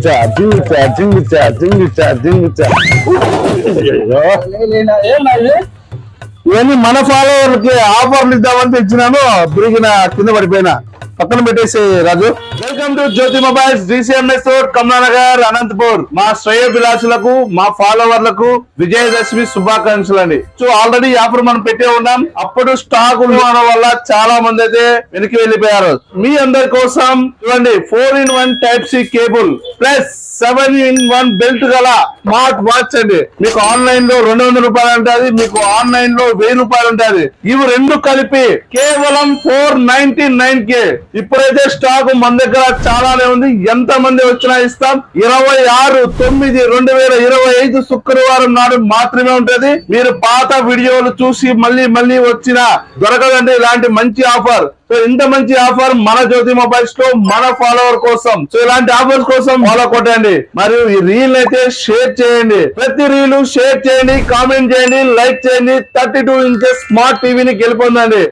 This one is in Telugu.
జింగిచా జింగిచా జింగిచా జింగిచా జింగిచా. ఇవన్నీ మన ఫాలోవర్లకి ఆఫర్లు ఇద్దామని తెచ్చినాను, తిరిగిన కింద పడిపోయినా. పక్కన పెట్టేసి Raju. Welcome to Jyothi mobiles, DCMS road, Kamalanagar, Anantapur. మా శ్రేయోభిలాషులకు, మా ఫాలోవర్లకు విజయదశమి శుభాకాంక్షలు అండి. సో ఆల్రెడీ ఆఫర్ మనం పెట్టే ఉన్నాం. అప్పుడు స్టాక్ ఉండడం వల్ల చాలా మంది అయితే వెనక్కి వెళ్ళిపోయారు. మీ అందరి కోసం చూడండి, 4-in-1 Type-C cable plus 7-in-1 belt గల స్మార్ట్ వాచ్ అండి. మీకు ఆన్లైన్ లో 200 రూపాయలు ఉంటుంది, మీకు ఆన్లైన్ లో 1000 రూపాయలు ఉంటుంది. ఇవి రెండు కలిపి కేవలం 499 కే. ఇప్పుడైతే స్టాక్ మన దగ్గర చాలానే ఉంది. ఎంత మంది వచ్చినా ఇస్తాం. 26/9/2025 శుక్రవారం నాడు మాత్రమే ఉంటది. మీరు పాత వీడియోలు చూసి మళ్ళీ వచ్చినా దొరకదండి ఇలాంటి మంచి ఆఫర్. సో ఇంత మంచి ఆఫర్ మన జ్యోతి మొబైల్స్ లో మన ఫాలోవర్ కోసం. సో ఇలాంటి ఆఫర్స్ కోసం ఫాలో కొట్టండి. మరియు ఈ రీల్ అయితే షేర్ చేయండి. ప్రతి రీల్ షేర్ చేయండి, కామెంట్ చేయండి, లైక్ చేయండి. 32 ఇంచెస్ స్మార్ట్ టీవీని గెలుపొందండి.